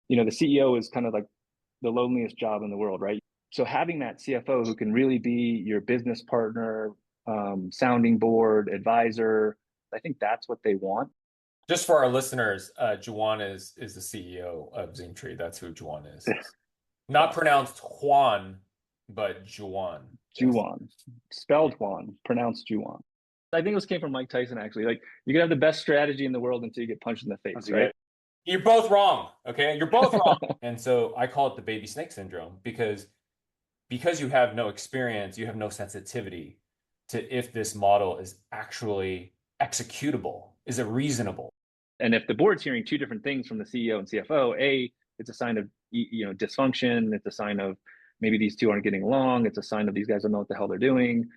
the CEO is kind of like the loneliest job in the world, right? So having that CFO who can really be your business partner, sounding board, advisor, I think that's what they want. Just for our listeners, Juwan is the CEO of Zingtree. That's who Juwan is. Not pronounced Juan, but Juwan. Yes. Juwan, spelled Juan, pronounced Juwan. I think this came from Mike Tyson, actually. Like, you can have the best strategy in the world until you get punched in the face, right? You're both wrong. Okay, you're both wrong. And so I call it the baby snake syndrome because you have no experience, you have no sensitivity to if this model is actually executable. Is it reasonable? And if the board's hearing two different things from the CEO and CFO, it's a sign of dysfunction. It's a sign of maybe these two aren't getting along. It's a sign of these guys don't know what the hell they're doing.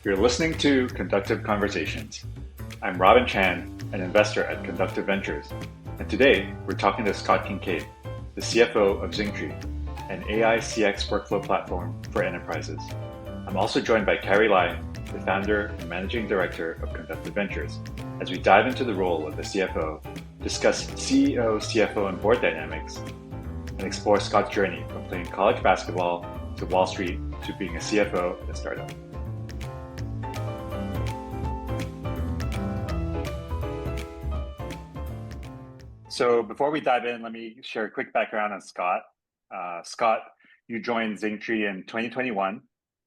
You're listening to Conductive Conversations. I'm Robin Chan, an investor at Conductive Ventures, and today we're talking to Scott Kincaid, the CFO of Zingtree, an AI CX workflow platform for enterprises. I'm also joined by Carey Lai, the founder and managing director of Conductive Ventures, as we dive into the role of the CFO, discuss CEO, CFO, and board dynamics, and explore Scott's journey from playing college basketball to Wall Street to being a CFO at a startup. So before we dive in, let me share a quick background on Scott. Scott, you joined Zingtree in 2021,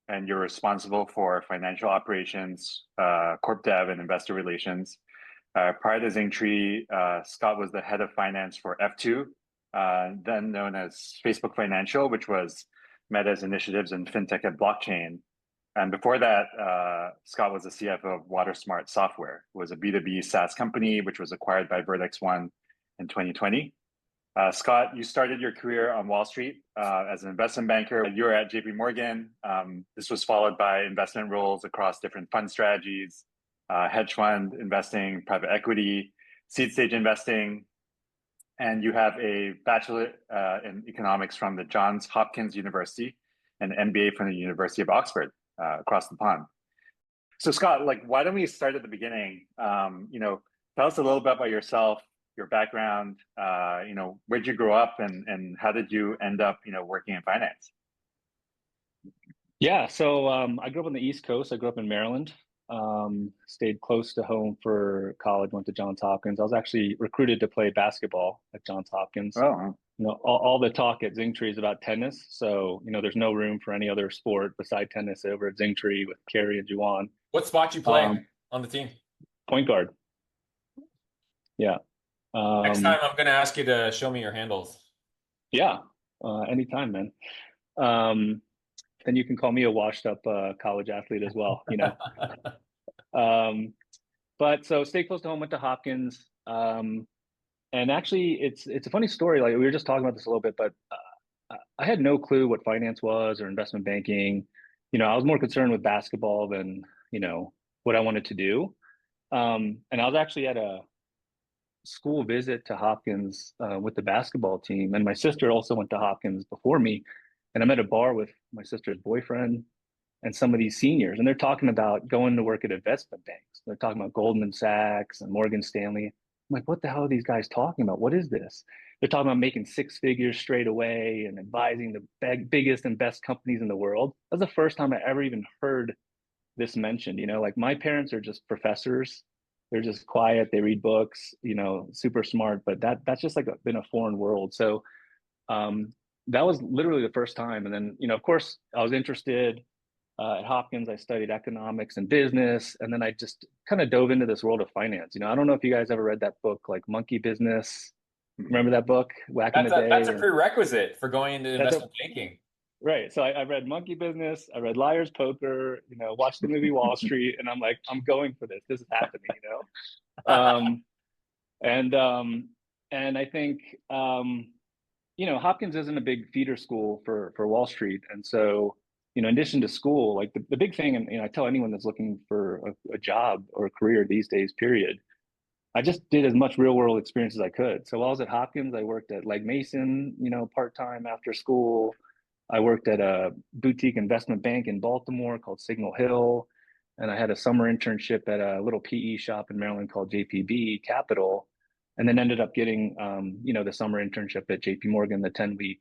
and you're responsible for financial operations, Corp Dev, and investor relations. Prior to Zingtree, Scott was the head of finance for F2, then known as Facebook Financial, which was Meta's initiatives in fintech and blockchain. And before that, Scott was the CFO of WaterSmart Software. It was a B2B SaaS company, which was acquired by Vertex One in 2020. Scott, you started your career on Wall Street as an investment banker. You were at JP Morgan. This was followed by investment roles across different fund strategies, hedge fund investing, private equity, seed stage investing. And you have a bachelor in economics from the Johns Hopkins University and an MBA from the University of Oxford across the pond. So Scott, why don't we start at the beginning? Tell us a little bit about yourself, your background, where'd you grow up and how did you end up, working in finance? Yeah, so I grew up on the East Coast. I grew up in Maryland, stayed close to home for college, went to Johns Hopkins. I was actually recruited to play basketball at Johns Hopkins. Oh, All the talk at Zingtree is about tennis. So, there's no room for any other sport beside tennis over at Zingtree with Carey and Juwan. What spot you play on the team? Point guard. Yeah. Next time I'm going to ask you to show me your handles. Yeah, anytime, man. Then you can call me a washed up college athlete as well, But so stay close to home, went to Hopkins. And actually it's a funny story. Like we were just talking about this a little bit, but I had no clue what finance was or investment banking. I was more concerned with basketball than, what I wanted to do. And I was actually at a school visit to Hopkins with the basketball team. And my sister also went to Hopkins before me. And I'm at a bar with my sister's boyfriend and some of these seniors, and they're talking about going to work at investment banks. They're talking about Goldman Sachs and Morgan Stanley. I'm like, what the hell are these guys talking about? What is this? They're talking about making six figures straight away and advising the biggest and best companies in the world. That was the first time I ever even heard this mentioned. Like my parents are just professors. They're just quiet. They read books, super smart, but that's just been a foreign world. So that was literally the first time. And then, of course, I was interested at Hopkins. I studied economics and business, and then I just kind of dove into this world of finance. I don't know if you guys ever read that book, like Monkey Business. Remember that book back in the day? That's a prerequisite for going into investment banking. Right. So I read Monkey Business. I read Liar's Poker. Watched the movie Wall Street, and I'm like, I'm going for this. This is happening. And I think Hopkins isn't a big feeder school for Wall Street, and so in addition to school, like the big thing, and I tell anyone that's looking for a job or a career these days, period, I just did as much real world experience as I could. So while I was at Hopkins, I worked at Legg Mason, part time after school. I worked at a boutique investment bank in Baltimore called Signal Hill. and I had a summer internship at a little PE shop in Maryland called JPB Capital, and then ended up getting, the summer internship at JP Morgan, the 10-week,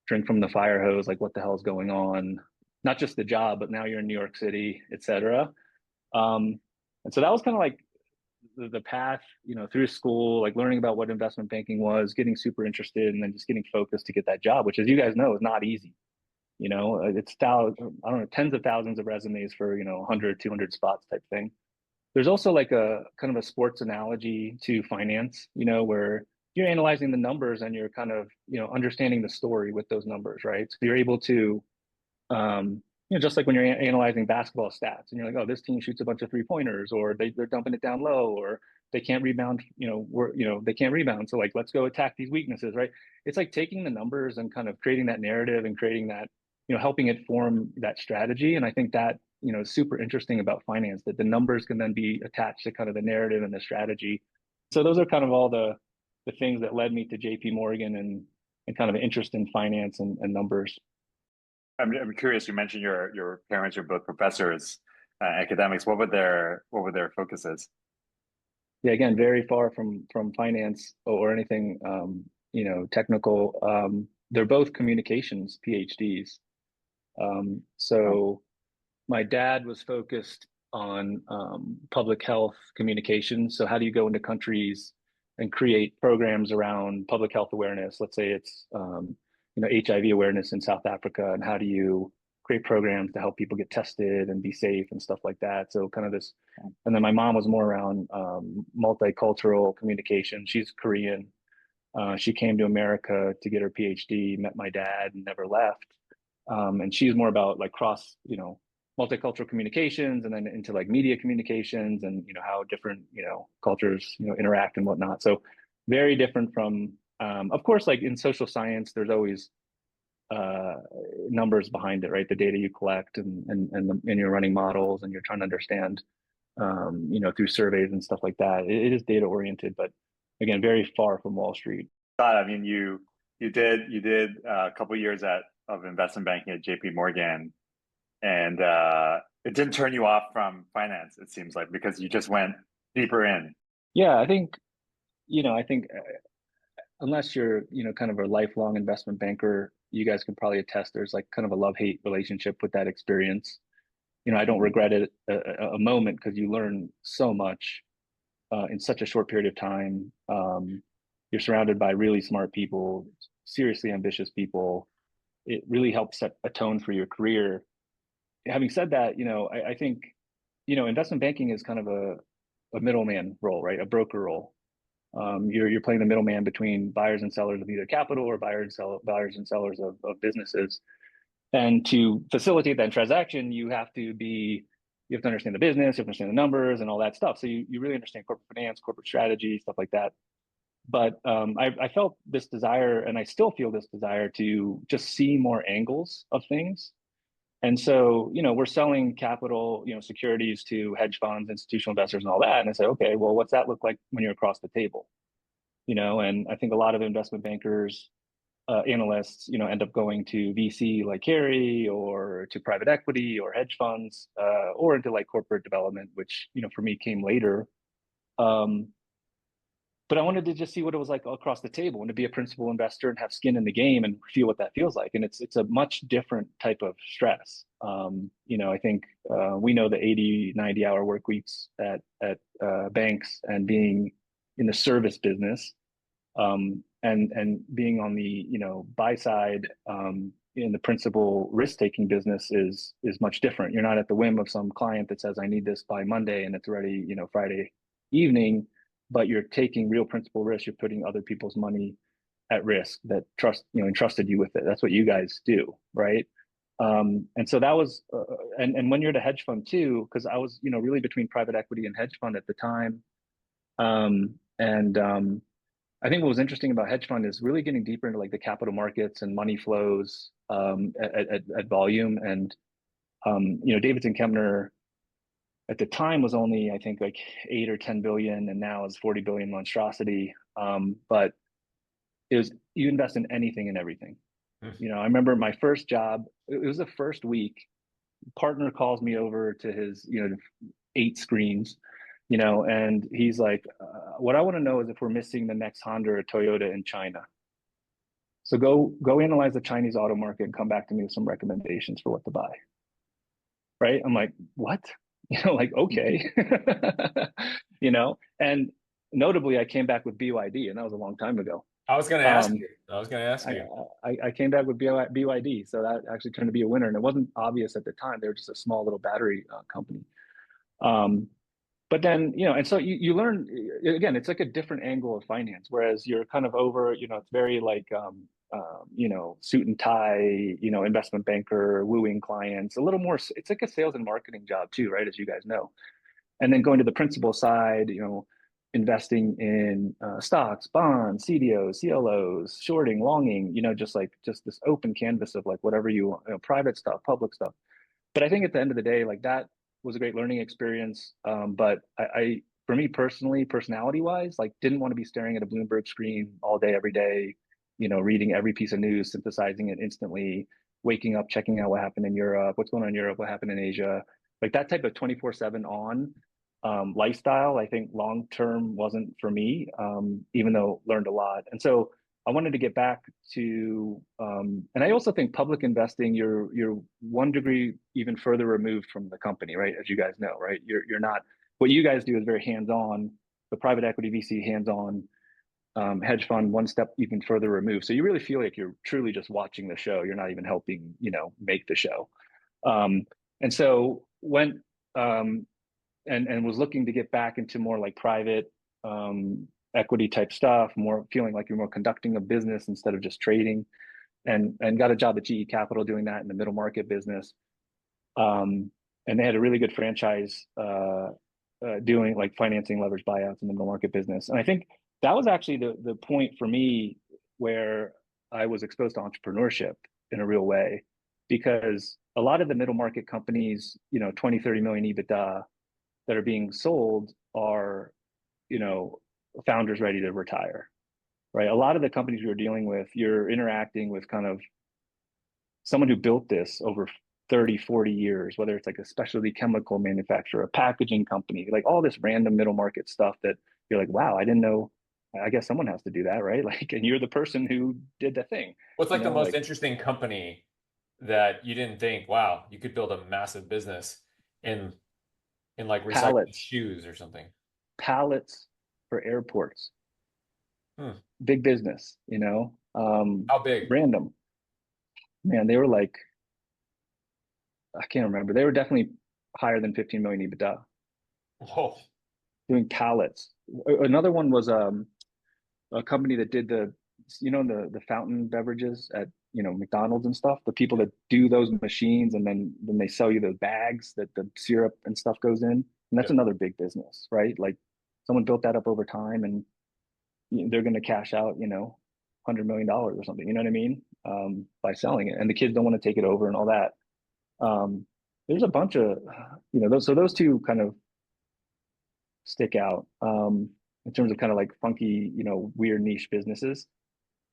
drink from the fire hose, like what the hell is going on? Not just the job, but now you're in New York City, et cetera. And so that was kind of like the path, through school, like learning about what investment banking was, getting super interested, and then just getting focused to get that job, which, as you guys know, is not easy. It's I don't know, tens of thousands of resumes for, 100, 200 spots type thing. There's also like a kind of a sports analogy to finance, where you're analyzing the numbers and you're kind of, understanding the story with those numbers, right? So you're able to, just like when you're analyzing basketball stats and you're like, oh, this team shoots a bunch of 3-pointers, or they're dumping it down low, or they can't rebound, they can't rebound. So like, let's go attack these weaknesses, right? It's like taking the numbers and kind of creating that narrative and creating that, helping it form that strategy. And I think that, is super interesting about finance, that the numbers can then be attached to kind of the narrative and the strategy. So those are kind of all the things that led me to JP Morgan and kind of an interest in finance and numbers. I'm curious. You mentioned your parents are both professors, academics. What were their focuses? Yeah, again, very far from finance or anything, technical. They're both communications PhDs. So my dad was focused on public health communications. So how do you go into countries and create programs around public health awareness? Let's say it's HIV awareness in South Africa, and how do you create programs to help people get tested and be safe and stuff like that. So kind of this, and then my mom was more around multicultural communication. She's Korean. She came to America to get her PhD, met my dad, and never left. And she's more about like cross, multicultural communications, and then into like media communications, and how different cultures interact and whatnot. So very different from, of course, like in social science, there's always numbers behind it, right? The data you collect, and you're running models, and you're trying to understand, through surveys and stuff like that. It is data oriented, but again, very far from Wall Street. I mean, you did a couple of years of investment banking at JP Morgan, and it didn't turn you off from finance, it seems like, because you just went deeper in. Yeah, I think unless you're kind of a lifelong investment banker, you guys can probably attest there's like kind of a love-hate relationship with that experience. I don't regret it a moment, because you learn so much in such a short period of time. You're surrounded by really smart people, seriously ambitious people. It really helps set a tone for your career. Having said that, I think, investment banking is kind of a middleman role, right? A broker role. You're playing the middleman between buyers and sellers of either capital, or buyers and sellers of businesses. And to facilitate that transaction, you have to understand the business, you have to understand the numbers and all that stuff. So you really understand corporate finance, corporate strategy, stuff like that. But I felt this desire, and I still feel this desire, to just see more angles of things. And so, we're selling capital, securities to hedge funds, institutional investors, and all that. And I said, okay, well, what's that look like when you're across the table? And I think a lot of investment bankers, analysts, end up going to VC like Carey, or to private equity or hedge funds, or into like corporate development, which, for me came later. But I wanted to just see what it was like across the table, and to be a principal investor and have skin in the game and feel what that feels like. And it's a much different type of stress. I think we know the 80, 90-hour work weeks at banks, and being in the service business, and being on the buy side, in the principal risk-taking business is much different. You're not at the whim of some client that says, I need this by Monday, and it's ready Friday evening. But you're taking real principal risk. You're putting other people's money at risk that entrusted you with it. That's what you guys do, right? And so that was, and when you're at a hedge fund too, because I was, really between private equity and hedge fund at the time. I think what was interesting about hedge fund is really getting deeper into like the capital markets and money flows, at volume. And Davidson Kempner at the time was only, I think, like 8 or 10 billion, and now is 40 billion monstrosity. But you invest in anything and everything. I remember my first job, it was the first week partner calls me over to his, 8 screens, and he's like, what I want to know is if we're missing the next Honda or Toyota in China. So go analyze the Chinese auto market and come back to me with some recommendations for what to buy. Right? I'm like, what? Like, okay. And notably I came back with BYD, and that was a long time ago. I was going to ask you. I was going to ask you. I came back with BYD, so that actually turned to be a winner, and it wasn't obvious at the time. They were just a small little battery company. But then, and so you learn, again, it's like a different angle of finance, whereas you're kind of over, it's very like, suit and tie, investment banker, wooing clients, a little more, it's like a sales and marketing job too, right? As you guys know. And then going to the principal side, investing in stocks, bonds, CDOs, CLOs, shorting, longing, just this open canvas of like whatever private stuff, public stuff. But I think at the end of the day, like that was a great learning experience. But I, for me personally, personality wise, like didn't want to be staring at a Bloomberg screen all day, every day, reading every piece of news, synthesizing it instantly, waking up, checking out what happened in Europe, what's going on in Europe, what happened in Asia, like that type of 24/7 on lifestyle, I think long term wasn't for me, even though learned a lot. And so I wanted to get back to, and I also think public investing, you're one degree even further removed from the company, right? As you guys know, right? You're not, what you guys do is very hands-on, the private equity VC hands-on, hedge fund one step even further removed. So you really feel like you're truly just watching the show. You're not even helping, make the show. And so went, and was looking to get back into more like private, equity type stuff, more feeling like you're more conducting a business instead of just trading, and got a job at GE Capital doing that in the middle market business. And they had a really good franchise doing like financing leverage buyouts in the middle market business. And I think that was actually the point for me where I was exposed to entrepreneurship in a real way, because a lot of the middle market companies, 20, 30 million EBITDA that are being sold are, founders ready to retire, right? A lot of the companies we were dealing with, you're interacting with kind of someone who built this over 30, 40 years, whether it's like a specialty chemical manufacturer, a packaging company, like all this random middle market stuff that you're like, wow, I didn't know. I guess someone has to do that, right? Like, and you're the person who did the thing. What's like the most interesting company that you didn't think, wow, you could build a massive business in like recycling Pallets. shoes or something? Pallets for airports. Big business, How big? Random. Man, they were like, I can't remember. They were definitely higher than 15 million EBITDA. Whoa. Doing pallets. Another one was a company that did the fountain beverages at McDonald's and stuff. The people that do those machines, and then they sell you those bags that the syrup and stuff goes in. And that's another big business, right? Like someone built that up over time, and they're going to cash out, $100 million or something. You know what I mean? By selling it, and the kids don't want to take it over and all that. There's a bunch of, those two kind of stick out in terms of kind of like funky, weird niche businesses.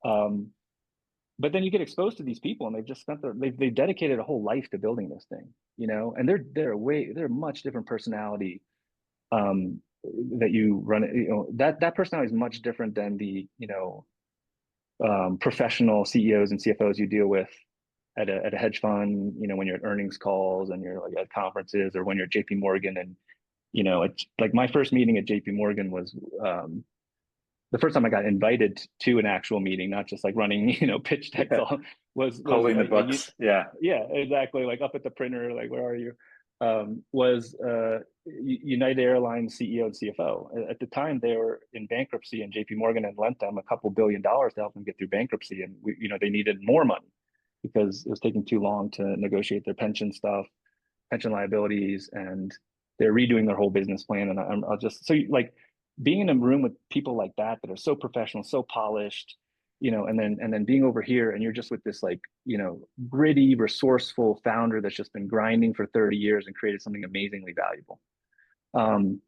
But then you get exposed to these people, and they've just spent they've dedicated a whole life to building this thing, and they're a much different personality that you run it, that personality is much different than the, professional CEOs and CFOs you deal with at a hedge fund, when you're at earnings calls and you're like at conferences, or when you're at JP Morgan. And, it's like my first meeting at JP Morgan was the first time I got invited to an actual meeting, not just like running, pitch decks, was holding the books. Yeah, exactly. Like up at the printer, like, where are you? Was United Airlines CEO and CFO. At the time, they were in bankruptcy, and JP Morgan had lent them a couple $2 billion to help them get through bankruptcy. And they needed more money because it was taking too long to negotiate their pension stuff, pension liabilities, and they're redoing their whole business plan. And I'll just, so like being in a room with people like that are so professional, so polished, and then being over here, and you're just with this like, gritty, resourceful founder that's just been grinding for 30 years and created something amazingly valuable. And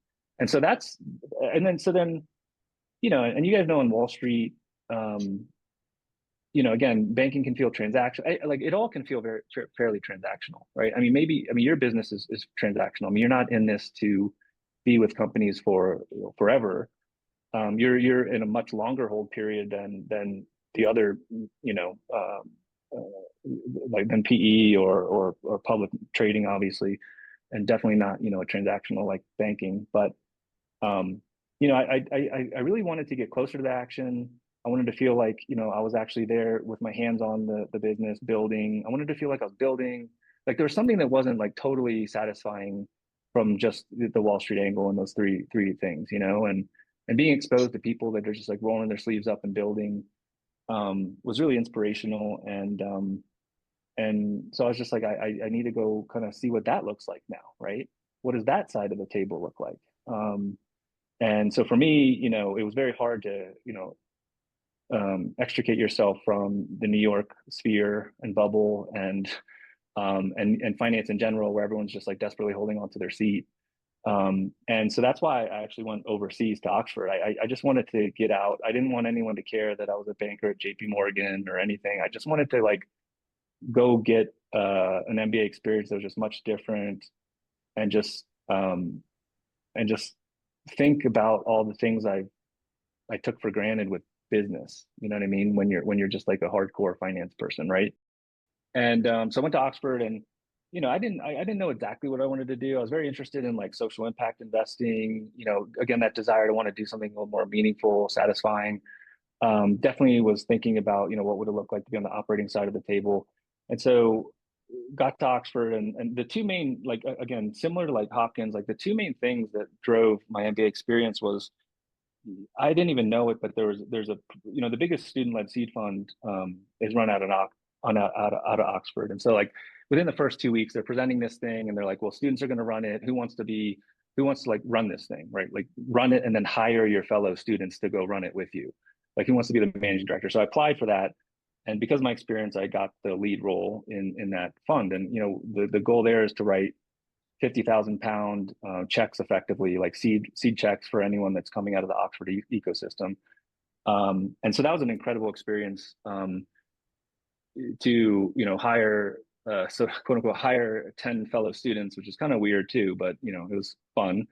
so that's, and then, and you guys know on Wall Street, again, banking can feel like it all can feel fairly transactional, right? I mean, your business is transactional. I mean, you're not in this to be with companies for forever. You're in a much longer hold period than the other, like than PE or public trading, obviously, and definitely not, a transactional like banking. But I really wanted to get closer to the action. I wanted to feel like, I was actually there with my hands on the business building. I wanted to feel like I was building, like there was something that wasn't like totally satisfying from just the Wall Street angle and those three things, and being exposed to people that are just like rolling their sleeves up and building was really inspirational. And so I was just like, I need to go kind of see what that looks like now, right? What does that side of the table look like? And so for me, it was very hard to, extricate yourself from the New York sphere and bubble and finance in general, where everyone's just like desperately holding on to their seat. And so that's why I actually went overseas to Oxford. I just wanted to get out. I didn't want anyone to care that I was a banker at JP Morgan or anything. I just wanted to like go get an MBA experience that was just much different, and just think about all the things I took for granted with business. You know what I mean? When you're just like a hardcore finance person, right? And so I went to Oxford, and I didn't know exactly what I wanted to do. I was very interested in like social impact investing. Again, that desire to want to do something a little more meaningful, satisfying. Definitely was thinking about what would it look like to be on the operating side of the table. And so got to Oxford, and the two main, like again, similar to like Hopkins, like the two main things that drove my MBA experience was, I didn't even know it, but there's a the biggest student-led seed fund is run out of Oxford. And so like within the first 2 weeks, they're presenting this thing, and they're like, well, students are going to run it. Who wants to like run this thing, right? Like run it and then hire your fellow students to go run it with you. Like who wants to be the managing director? So I applied for that. And because of my experience, I got the lead role in that fund. And the goal there is to write 50,000 pound checks, effectively, like seed checks for anyone that's coming out of the Oxford ecosystem. And so that was an incredible experience to hire so quote unquote hire 10 fellow students, which is kind of weird too, but it was fun.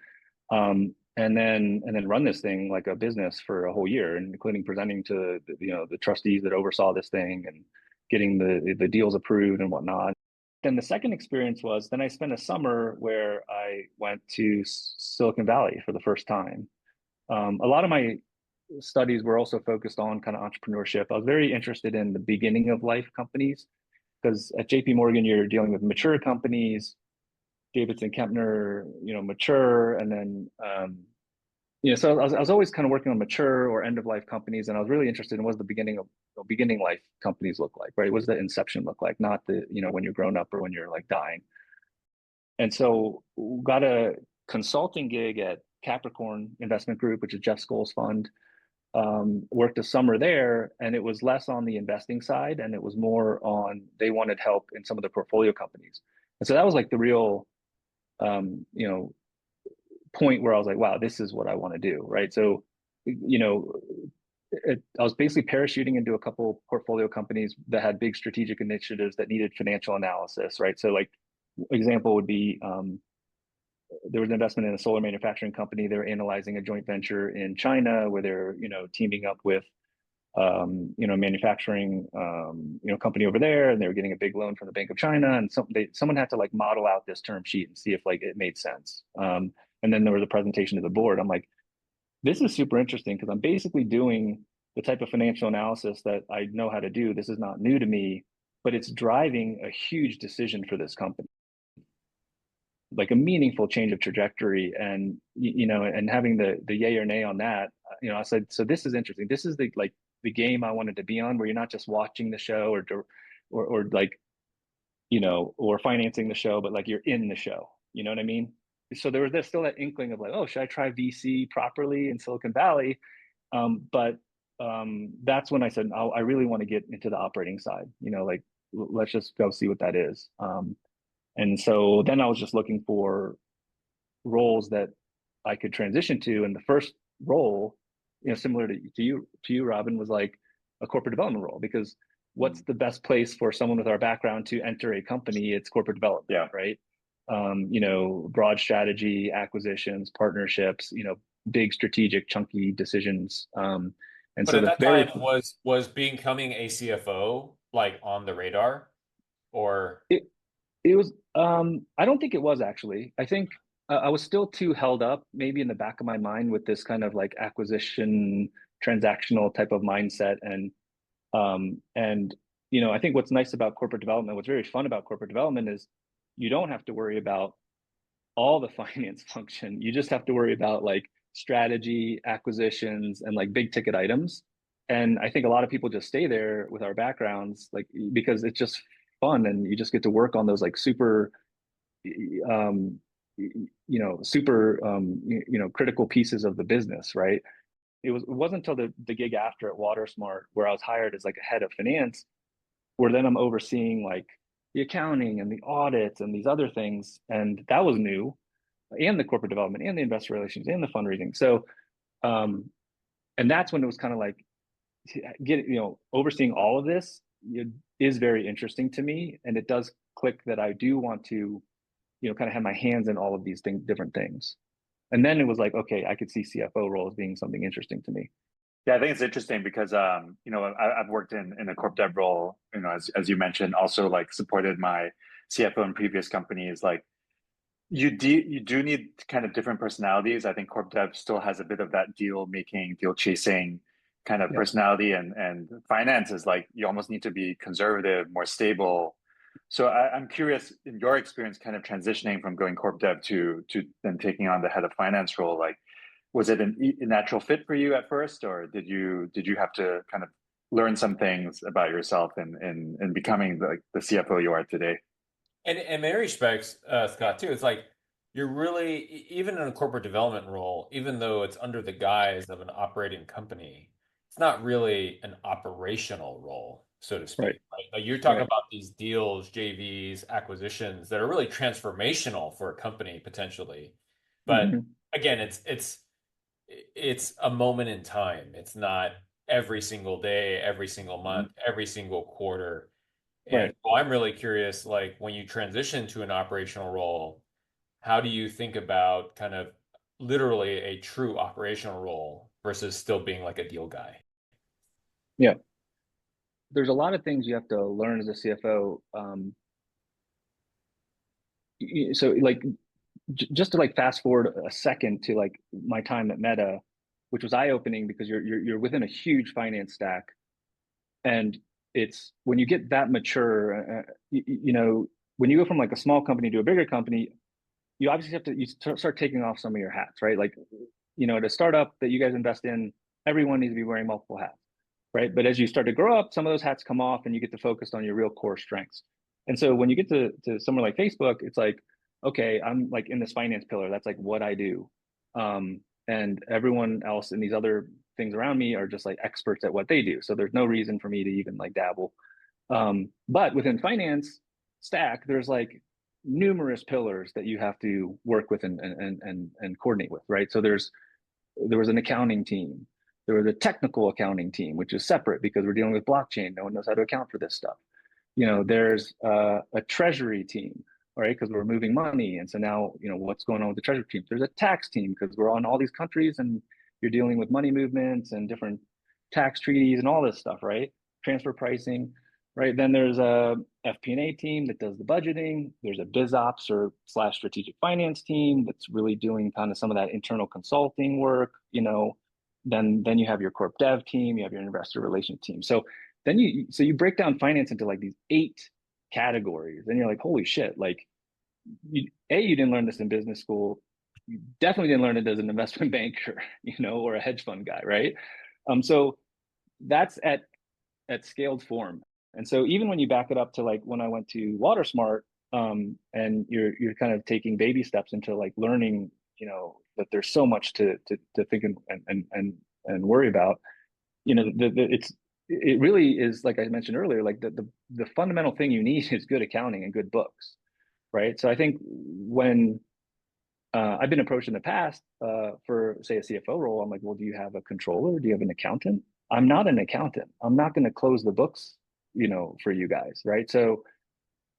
And then run this thing like a business for a whole year, and including presenting to the trustees that oversaw this thing and getting the deals approved and whatnot. Then the second experience was, then I spent a summer where I went to Silicon Valley for the first time. A lot of my studies were also focused on kind of entrepreneurship. I was very interested in the beginning of life companies, because at JP Morgan, you're dealing with mature companies, Davidson Kempner, mature, and then so I was always kind of working on mature or end of life companies, and I was really interested in what the beginning life companies look like, right? What does the inception look like? Not the when you're grown up or when you're like dying. And so got a consulting gig at Capricorn Investment Group, which is Jeff Skoll's fund. Worked a summer there, and it was less on the investing side, and it was more on, they wanted help in some of the portfolio companies. And so that was like the real point where I was like, wow, this is what I want to do, right? So I was basically parachuting into a couple portfolio companies that had big strategic initiatives that needed financial analysis, right? So like example would be there was an investment in a solar manufacturing company. They were analyzing a joint venture in China where they're teaming up with manufacturing company over there, and they were getting a big loan from the Bank of China, and someone had to like model out this term sheet and see if like it made sense. And then there was a presentation to the board. I'm like, this is super interesting, because I'm basically doing the type of financial analysis that I know how to do. This is not new to me, but it's driving a huge decision for this company, like a meaningful change of trajectory, and and having the yay or nay on that. I said, so this is interesting. This is the game I wanted to be on, where you're not just watching the show or like or financing the show, but like you're in the show. You know what I mean? So there's still that inkling of like, oh, should I try VC properly in Silicon Valley? But that's when I said, oh, I really want to get into the operating side. Like let's just go see what that is. And so then I was just looking for roles that I could transition to, and the first role, similar to you, Robin, was like a corporate development role, because what's the best place for someone with our background to enter a company? It's corporate development, Yeah. right? Broad strategy, acquisitions, partnerships, big strategic, chunky decisions. And But so at the that time, was becoming a CFO like on the radar, or it was, I don't think it was actually. I think I was still too held up, maybe in the back of my mind, with this kind of like acquisition, transactional type of mindset. And I think what's nice about corporate development, what's very fun about corporate development is you don't have to worry about all the finance function. You just have to worry about like strategy, acquisitions, and like big ticket items. And I think a lot of people just stay there with our backgrounds, like because it's just fun and you just get to work on those like super critical pieces of the business, right? It wasn't until the gig after at WaterSmart where I was hired as like a head of finance, where then I'm overseeing like the accounting and the audits and these other things, and that was new, and the corporate development and the investor relations and the fundraising. So, and that's when it was kind of like overseeing all of this is very interesting to me, and it does click that I do want to kind of have my hands in all of these different things. And then it was like, okay, I could see CFO role as being something interesting to me. Yeah, I think it's interesting because I've worked in a corp dev role, as you mentioned, also like supported my CFO in previous companies. Like you do need kind of different personalities. I think corp dev still has a bit of that deal making, deal chasing kind of personality, and finance is like you almost need to be conservative, more stable. So I'm curious, in your experience, kind of transitioning from going corp dev to then taking on the head of finance role, like was it a natural fit for you at first, or did you have to kind of learn some things about yourself in becoming the CFO you are today? and in many respects, Scott, too, it's like you're really, even in a corporate development role, even though it's under the guise of an operating company, it's not really an operational role, so to speak. Right. Right? Like you're talking Right. about these deals, JVs, acquisitions that are really transformational for a company potentially. But Mm-hmm. again, it's a moment in time. It's not every single day, every single month, every single quarter. And Right. so I'm really curious, like when you transition to an operational role, how do you think about kind of literally a true operational role versus still being like a deal guy? Yeah. There's a lot of things you have to learn as a CFO. So like just to like fast forward a second to like my time at Meta, which was eye-opening because you're within a huge finance stack, and it's when you get that mature, when you go from like a small company to a bigger company, you obviously have to start taking off some of your hats, right? Like, at a startup that you guys invest in, everyone needs to be wearing multiple hats, right? But as you start to grow up, some of those hats come off and you get to focus on your real core strengths. And so when you get to somewhere like Facebook, it's like, okay, I'm like in this finance pillar. That's like what I do. And everyone else in these other things around me are just like experts at what they do. So there's no reason for me to even like dabble. But within finance stack, there's like numerous pillars that you have to work with and coordinate with, right? So there was an accounting team. There was a technical accounting team, which is separate because we're dealing with blockchain. No one knows how to account for this stuff. There's a treasury team, right? Because we're moving money. And so now, what's going on with the treasury team? There's a tax team because we're on all these countries and you're dealing with money movements and different tax treaties and all this stuff, right? Transfer pricing, right? Then there's a FP&A team that does the budgeting. There's a biz ops or / strategic finance team that's really doing kind of some of that internal consulting work. Then you have your corp dev team, you have your investor relations team. So you break down finance into like these 8 categories, and you're like, holy shit! Like, you didn't learn this in business school. You definitely didn't learn it as an investment banker, or a hedge fund guy, right? So that's at scaled form. And so even when you back it up to like when I went to WaterSmart, and you're kind of taking baby steps into like learning, that there's so much to think and worry about. It really is, like I mentioned earlier, like the fundamental thing you need is good accounting and good books, right? So I think when I've been approached in the past for say a CFO role, I'm like, well, do you have a controller? Do you have an accountant? I'm not an accountant. I'm not going to close the books for you guys, right? So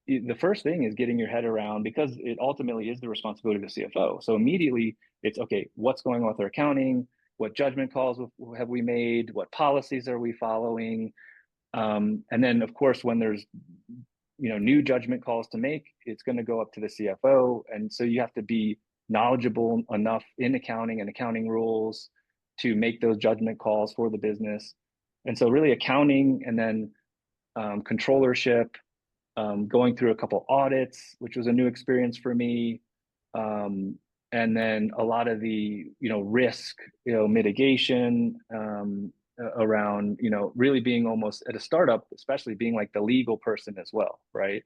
the first thing is getting your head around, because it ultimately is the responsibility of the CFO. So immediately it's, okay, what's going on with our accounting? What judgment calls have we made? What policies are we following? And then of course, when there's, new judgment calls to make, it's going to go up to the CFO. And so you have to be knowledgeable enough in accounting and accounting rules to make those judgment calls for the business. And so really accounting, and then controllership, going through a couple audits, which was a new experience for me. And then a lot of the, risk, mitigation, around, really being almost at a startup, especially being like the legal person as well, right?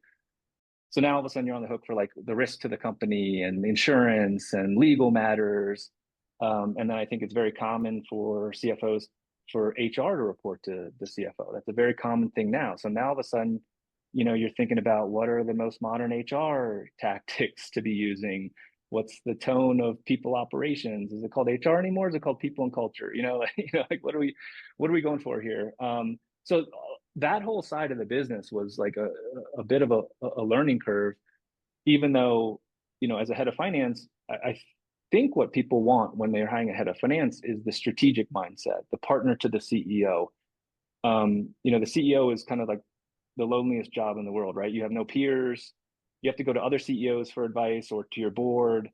So now all of a sudden you're on the hook for like the risk to the company and insurance and legal matters. And then I think it's very common for CFOs, for HR to report to the CFO. That's a very common thing now. So now all of a sudden, you're thinking about what are the most modern HR tactics to be using? What's the tone of people operations? Is it called HR anymore? Is it called people and culture? Like what are we going for here? So that whole side of the business was like a bit of a learning curve, even though, as a head of finance, I think what people want when they're hiring a head of finance is the strategic mindset, the partner to the CEO. The CEO is kind of like the loneliest job in the world, right? You have no peers. You have to go to other CEOs for advice or to your board.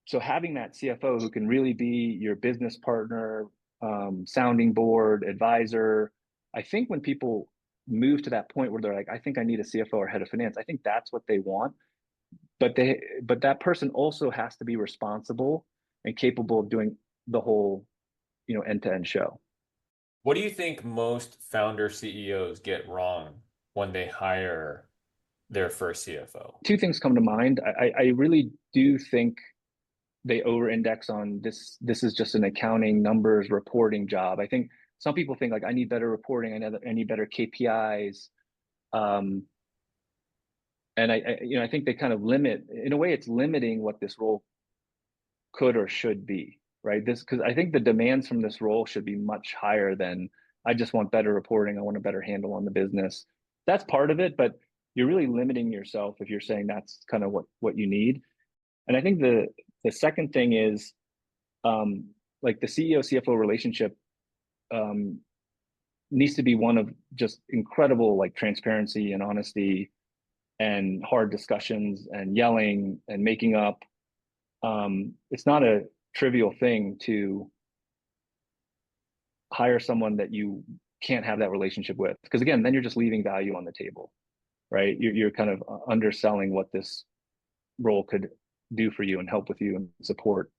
So having that CFO who can really be your business partner, sounding board, advisor, I think when people move to that point where they're like, I think I need a CFO or head of finance, I think that's what they want. But that person also has to be responsible and capable of doing the whole, end-to-end show. What do you think most founder CEOs get wrong when they hire their first CFO? Two things come to mind. I really do think they over-index on this. This is just an accounting numbers reporting job. I think some people think like, I need better reporting, I need better KPIs. And I think they kind of limit, in a way, it's limiting what this role could or should be, right? Because I think the demands from this role should be much higher than, I just want better reporting, I want a better handle on the business. That's part of it, but you're really limiting yourself if you're saying that's kind of what you need. And I think the second thing is, like the CEO CFO relationship needs to be one of just incredible like transparency and honesty and hard discussions and yelling and making up. It's not a trivial thing to hire someone that you can't have that relationship with, because again, then you're just leaving value on the table, right? You're kind of underselling what this role could do for you and help with you and support,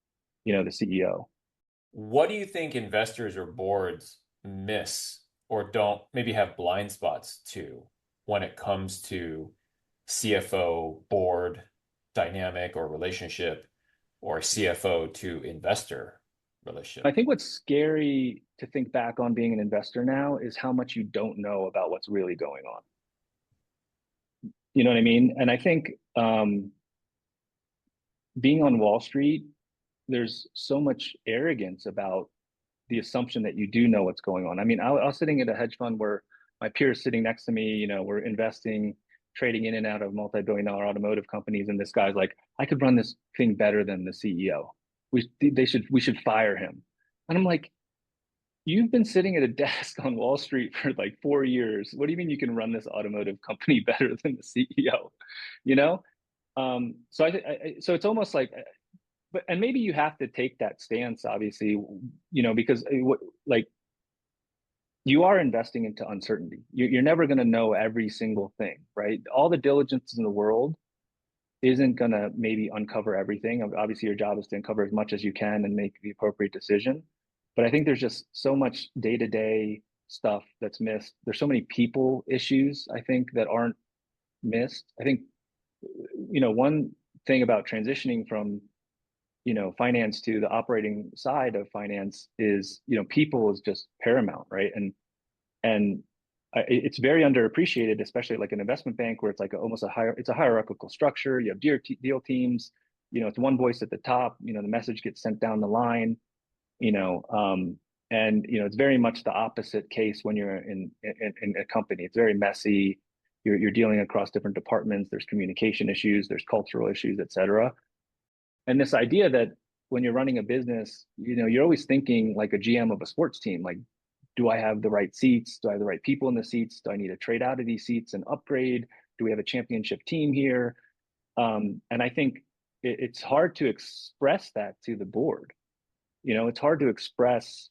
the CEO. What do you think investors or boards miss or don't maybe have blind spots to when it comes to CFO board dynamic or relationship, or CFO to investor relationship? I think what's scary to think back on being an investor now is how much you don't know about what's really going on. You know what I mean? And I think being on Wall Street, there's so much arrogance about the assumption that you do know what's going on. I mean, I was sitting at a hedge fund where my peers sitting next to me, we're investing, trading in and out of multi-billion-dollar automotive companies, and this guy's like, I could run this thing better than the CEO. We should fire him. And I'm like, you've been sitting at a desk on Wall Street for like 4 years. What do you mean you can run this automotive company better than the CEO? So so it's almost like, and maybe you have to take that stance, obviously, because like you are investing into uncertainty. You're never going to know every single thing, right? All the diligence in the world isn't going to maybe uncover everything. Obviously, your job is to uncover as much as you can and make the appropriate decision. But I think there's just so much day-to-day stuff that's missed. There's so many people issues, I think, that aren't missed. I think, one thing about transitioning from, finance to the operating side of finance is, people is just paramount, right? And it's very underappreciated, especially like an investment bank where it's like almost it's a hierarchical structure. You have deal teams, it's one voice at the top, the message gets sent down the line, and And it's very much the opposite case when you're in a company. It's very messy. You're dealing across different departments. There's communication issues, there's cultural issues, et cetera. And this idea that when you're running a business, you're always thinking like a GM of a sports team. Like, do I have the right seats? Do I have the right people in the seats? Do I need to trade out of these seats and upgrade? Do we have a championship team here? And I think it's hard to express that to the board. It's hard to express,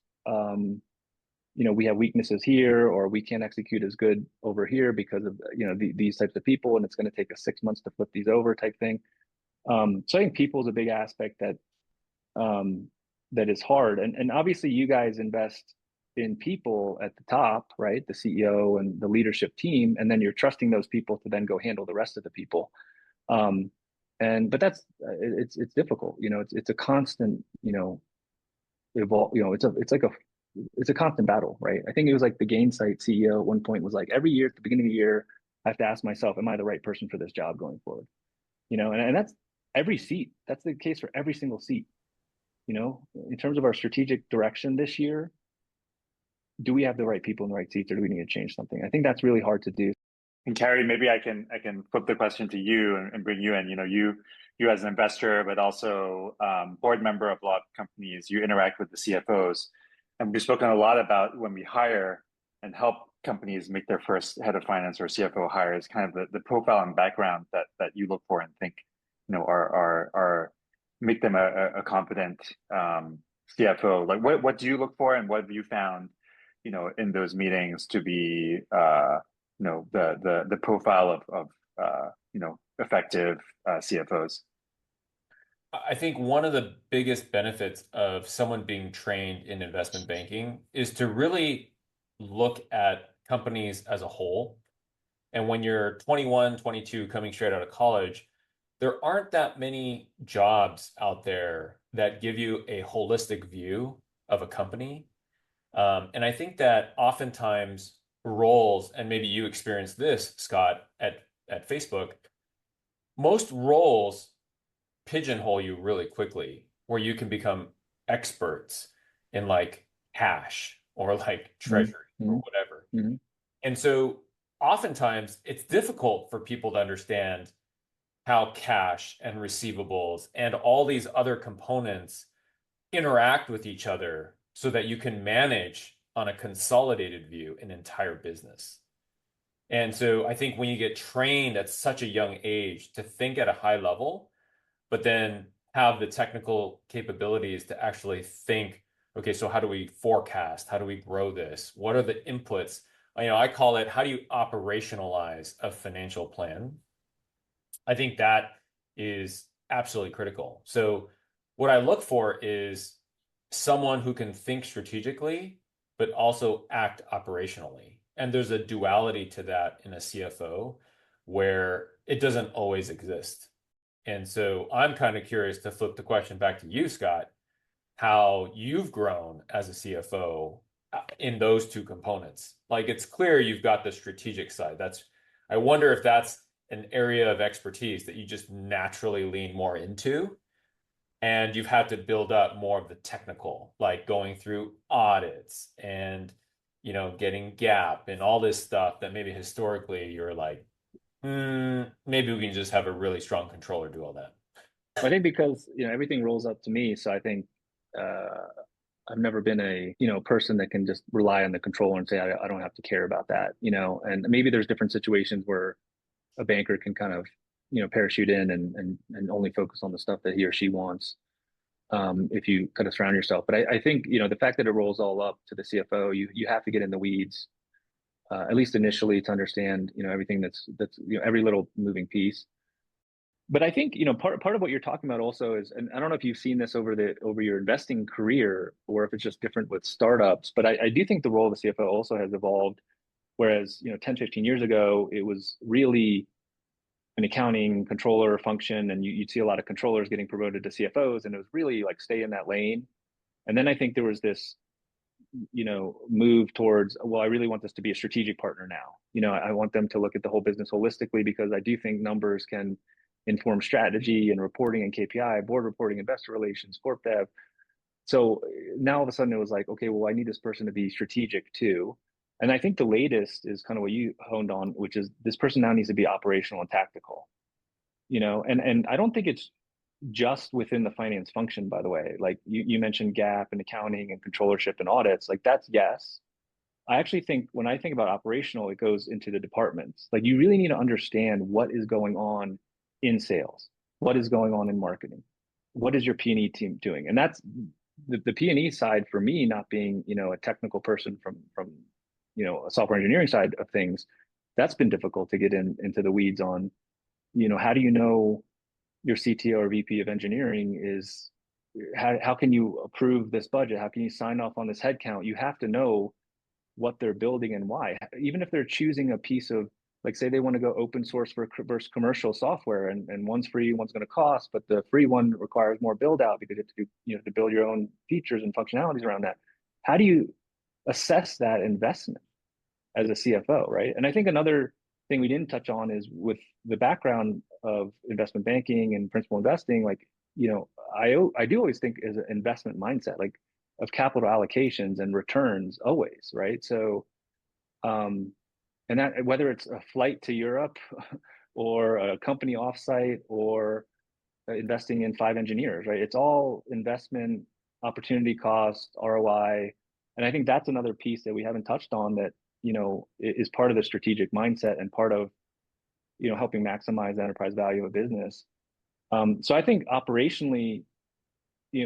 we have weaknesses here, or we can't execute as good over here because of, these types of people, and it's going to take us 6 months to flip these over type thing. So I think people is a big aspect that is hard. And obviously you guys invest in people at the top, right? The CEO and the leadership team, and then you're trusting those people to then go handle the rest of the people. But that's it's difficult. It's a constant, evolve. It's a constant battle, right? I think it was like the Gainsight CEO at one point was like, every year at the beginning of the year, I have to ask myself, am I the right person for this job going forward? And that's every seat. That's the case for every single seat. In terms of our strategic direction this year, do we have the right people in the right seats, or do we need to change something? I think that's really hard to do. And Carey, maybe I can flip the question to you and bring you in. You as an investor, but also board member of a lot of companies, you interact with the CFOs. And we've spoken a lot about when we hire and help companies make their first head of finance or CFO hires, kind of the profile and background that you look for and think, are make them a competent CFO. Like what do you look for, and what have you found, in those meetings to be the profile of effective CFOs? I think one of the biggest benefits of someone being trained in investment banking is to really look at companies as a whole. And when you're 21, 22, coming straight out of college, there aren't that many jobs out there that give you a holistic view of a company. And I think that oftentimes roles, and maybe you experienced this, Scott, at Facebook, most roles pigeonhole you really quickly, where you can become experts in like cash or like treasury or whatever. Mm-hmm. And so oftentimes it's difficult for people to understand how cash and receivables and all these other components interact with each other so that you can manage on a consolidated view an entire business. And so I think when you get trained at such a young age to think at a high level, but then have the technical capabilities to actually think, okay, so how do we forecast? How do we grow this? What are the inputs? I call it, how do you operationalize a financial plan? I think that is absolutely critical. So what I look for is someone who can think strategically, but also act operationally. And there's a duality to that in a CFO where it doesn't always exist. And so I'm kind of curious to flip the question back to you, Scott, how you've grown as a CFO in those two components. Like, it's clear you've got the strategic side. I wonder if that's an area of expertise that you just naturally lean more into, and you've had to build up more of the technical, like going through audits and, getting GAAP and all this stuff that maybe historically you're like, maybe we can just have a really strong controller do all that. I think because, everything rolls up to me. So I think I've never been a, person that can just rely on the controller and say, I don't have to care about that, and maybe there's different situations where a banker can kind of, parachute in and only focus on the stuff that he or she wants. If you kind of surround yourself. But I think, the fact that it rolls all up to the CFO, you have to get in the weeds, at least initially, to understand, everything that's every little moving piece. But I think, part of what you're talking about also is, and I don't know if you've seen this over your investing career, or if it's just different with startups, but I do think the role of the CFO also has evolved. Whereas, 10, 15 years ago, it was really an accounting controller function, and you'd see a lot of controllers getting promoted to CFOs, and it was really like, stay in that lane. And then I think there was this, move towards, well, I really want this to be a strategic partner now. I want them to look at the whole business holistically, because I do think numbers can inform strategy and reporting and KPI, board reporting, investor relations, Corp Dev. So now all of a sudden it was like, okay, well, I need this person to be strategic too. And I think the latest is kind of what you honed on, which is this person now needs to be operational and tactical, and I don't think it's just within the finance function, by the way. Like you mentioned GAAP and accounting and controllership and audits, like that's yes. I actually think when I think about operational, it goes into the departments. Like you really need to understand what is going on in sales, what is going on in marketing, what is your P&E team doing, and that's the P&E side for me, not being a technical person from a software engineering side of things. That's been difficult to get into the weeds on. How do you know your CTO or VP of engineering is how can you approve this budget? How can you sign off on this headcount? You have to know what they're building and why. Even if they're choosing a piece of, like, say they want to go open source versus commercial software, and one's free, one's going to cost, but the free one requires more build out because you have to do, to build your own features and functionalities around that. How do you assess that investment as a CFO, right? And I think another thing we didn't touch on is with the background of investment banking and principal investing, like, I do always think as an investment mindset, like of capital allocations and returns always, right? So, and that whether it's a flight to Europe or a company offsite or investing in 5 engineers, right? It's all investment, opportunity cost, ROI. And I think that's another piece that we haven't touched on that, is part of the strategic mindset and part of, helping maximize the enterprise value of a business. So I think operationally,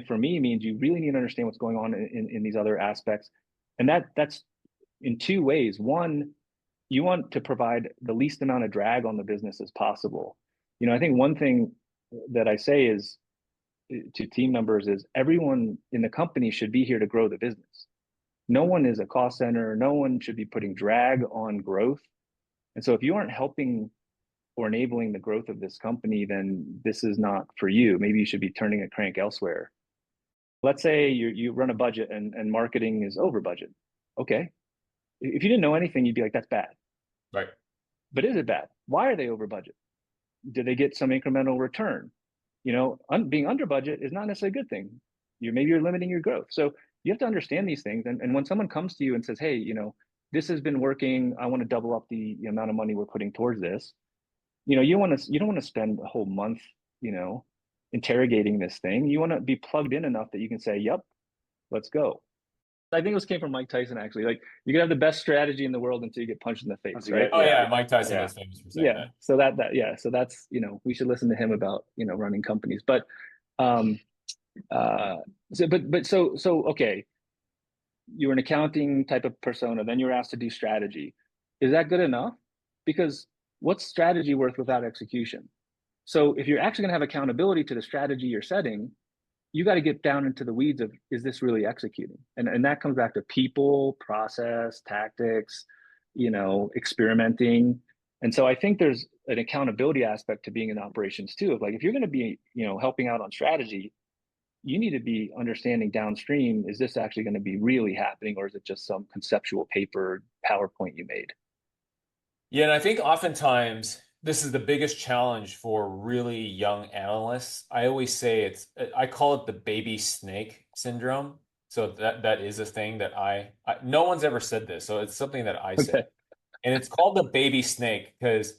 for me, means you really need to understand what's going on in these other aspects. And that's in 2 ways. One, you want to provide the least amount of drag on the business as possible. I think one thing that I say is to team members is everyone in the company should be here to grow the business. No one is a cost center. No one should be putting drag on growth. And so if you aren't helping or enabling the growth of this company, then this is not for you. Maybe you should be turning a crank elsewhere. Let's say you run a budget and marketing is over budget. Okay. If you didn't know anything, you'd be like, that's bad. Right. But is it bad? Why are they over budget? Did they get some incremental return? Being under budget is not necessarily a good thing. Maybe you're limiting your growth. So you have to understand these things. And when someone comes to you and says, hey, this has been working, I want to double up the amount of money we're putting towards this. You don't want to spend a whole month, interrogating this thing. You want to be plugged in enough that you can say, yep, let's go. I think this came from Mike Tyson, actually. Like, you can have the best strategy in the world until you get punched in the face, right? Oh yeah, Mike Tyson is famous for saying that. So so that's, we should listen to him about, running companies. But so okay, you were an accounting type of persona, then you were asked to do strategy. Is that good enough? Because what's strategy worth without execution? So if you're actually going to have accountability to the strategy you're setting, you got to get down into the weeds of, is this really executing? And that comes back to people, process, tactics, experimenting. And so I think there's an accountability aspect to being in operations too. Of like, if you're going to be, helping out on strategy, you need to be understanding downstream, is this actually going to be really happening, or is it just some conceptual paper PowerPoint you made? Yeah, and I think oftentimes this is the biggest challenge for really young analysts. I always say I call it the baby snake syndrome. So that is a thing that no one's ever said this. So it's something that I say. Okay. And it's called the baby snake because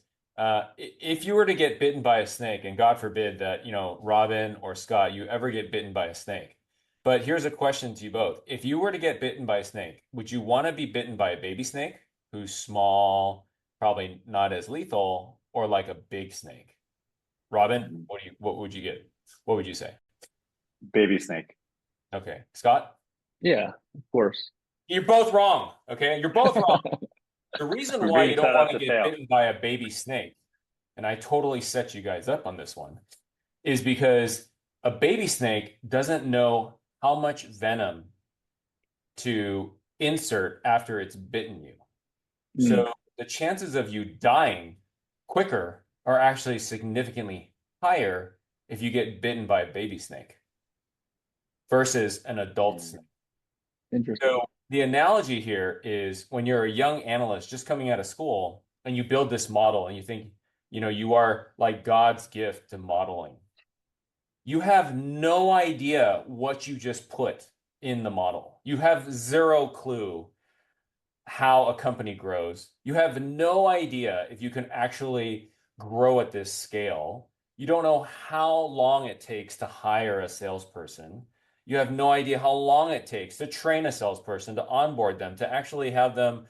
if you were to get bitten by a snake, and God forbid that, Robin or Scott, you ever get bitten by a snake. But here's a question to you both. If you were to get bitten by a snake, would you want to be bitten by a baby snake who's small, probably not as lethal, or like a big snake? Robin, what would you get? What would you say? Baby snake. Okay. Scott? Yeah, of course. You're both wrong. Okay. You're both wrong. The reason why you don't want to get bitten by a baby snake, and I totally set you guys up on this one, is because a baby snake doesn't know how much venom to insert after it's bitten you. So the chances of you dying quicker are actually significantly higher if you get bitten by a baby snake versus an adult snake. Interesting. So the analogy here is when you're a young analyst just coming out of school and you build this model and you think, you are like God's gift to modeling. you have no idea what you just put in the model. You have zero clue how a company grows. You have no idea if you can actually grow at this scale. You don't know how long it takes to hire a salesperson. You have no idea how long it takes to train a salesperson, to onboard them, to actually have them,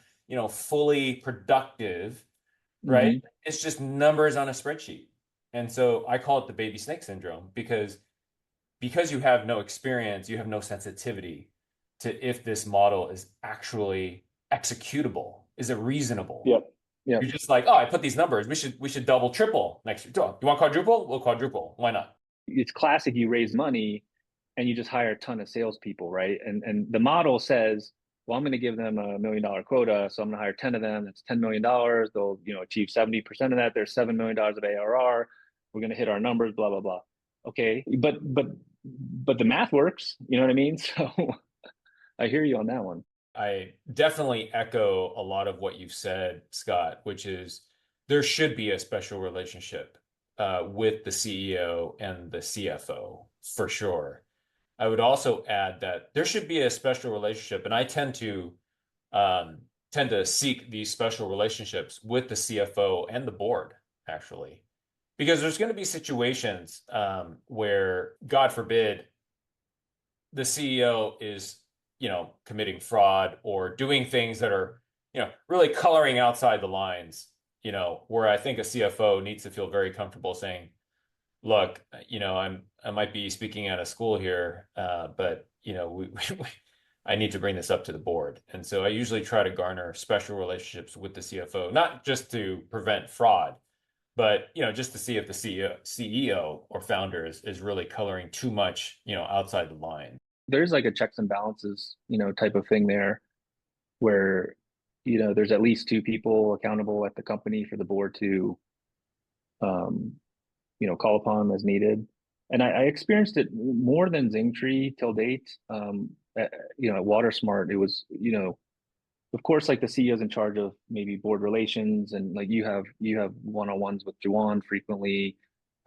fully productive, right? Hmm. It's just numbers on a spreadsheet. And so I call it the baby snake syndrome because you have no experience, you have no sensitivity to if this model is actually executable. Is it reasonable? Yep. Yep. You're just like, oh, I put these numbers. We should double, triple next year. You want quadruple? We'll quadruple. Why not? It's classic. You raise money and you just hire a ton of salespeople, right? And the model says, well, I'm going to give them $1 million quota, so I'm going to hire 10 of them. That's $10 million. They'll achieve 70% of that. There's $7 million of ARR. We're going to hit our numbers. Blah blah blah. Okay, but the math works. You know what I mean? So I hear you on that one. I definitely echo a lot of what you've said, Scott, which is there should be a special relationship with the CEO and the CFO for sure. I would also add that there should be a special relationship, and I tend to seek these special relationships with the CFO and the board, actually, because there's going to be situations where, God forbid, the CEO is, committing fraud or doing things that are, really coloring outside the lines, where I think a CFO needs to feel very comfortable saying, look, I might be speaking out of school here, but I need to bring this up to the board. And so I usually try to garner special relationships with the CFO, not just to prevent fraud, but just to see if the CEO or founder is really coloring too much, outside the line. There's like a checks and balances, type of thing there where, there's at least two people accountable at the company for the board to, um, call upon as needed. And I experienced it more than Zingtree till date. At WaterSmart, it was, of course, like the CEO is in charge of maybe board relations, and like you have one-on-ones with Juwan frequently.